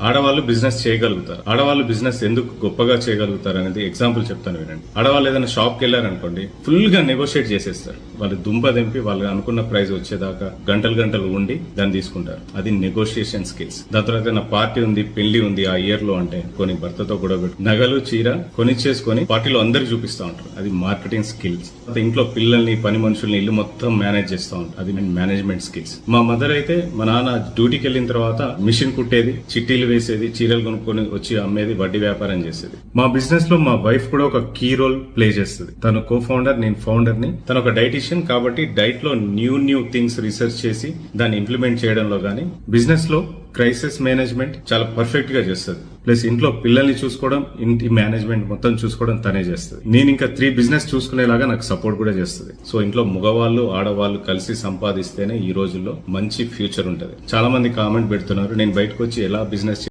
ఆడవాళ్ళు బిజినెస్ చేయగలుగుతారు. ఆడవాళ్ళు బిజినెస్ ఎందుకు గొప్పగా చేయగలుగుతారు అనేది ఎగ్జాంపుల్ చెప్తాను వినండి. ఆడవాళ్ళు ఏదైనా షాప్కి వెళ్ళారనుకోండి, ఫుల్ గా నెగోషియేట్ చేసేస్తారు. వాళ్ళు దుంప దింపి వాళ్ళు అనుకున్న ప్రైస్ వచ్చేదాకా గంటలు ఉండి దాన్ని తీసుకుంటారు. అది నెగోషియేషన్ స్కిల్స్. దాని తర్వాత నా పార్టీ ఉంది, పెళ్లి ఉంది ఆ ఇయర్ లో అంటే కొన్ని భర్తతో కూడా నగలు చీర కొనిచ్చేసుకొని పార్టీలో అందరికి చూపిస్తా ఉంటారు. అది మార్కెటింగ్ స్కిల్స్. ఇంట్లో పిల్లల్ని, పని మనుషుల్ని, ఇల్లు మొత్తం మేనేజ్ చేస్తూ ఉంటారు. అది మేనేజ్మెంట్ స్కిల్స్. మా మదర్ అయితే మా నాన్న డ్యూటీకి వెళ్ళిన తర్వాత మిషన్ కుట్టేది, చిట్టీలు వేసేది, చీరలు కొనుక్కొని వచ్చి అమ్మేది, వడ్డీ వ్యాపారం చేసేది. మా బిజినెస్ లో మా వైఫ్ కూడా ఒక కీ రోల్ ప్లే చేస్తుంది. తను కో ఫౌండర్, నేను ఫౌండర్ ని. తను ఒక డైటీషియన్ కాబట్టి డైట్ లో న్యూ థింగ్స్ రీసెర్చ్ చేసి దాన్ని ఇంప్లిమెంట్ చేయడంలో గానీ, బిజినెస్ లో క్రైసిస్ మేనేజ్మెంట్ చాలా పర్ఫెక్ట్ గా చేస్తుంది. ప్లస్ ఇంట్లో పిల్లల్ని చూసుకోవడం, ఇంటి మేనేజ్మెంట్ మొత్తం చూసుకోవడం తనే చేస్తుంది. నేను ఇంకా 3 బిజినెస్ చూసుకునేలాగా నాకు సపోర్ట్ కూడా చేస్తుంది. సో ఇంట్లో మగవాళ్ళు, ఆడవాళ్ళు కలిసి సంపాదిస్తేనే ఈ రోజుల్లో మంచి ఫ్యూచర్ ఉంటుంది. చాలా మంది కామెంట్ పెడుతున్నారు, నేను బయటకు వచ్చి ఎలా బిజినెస్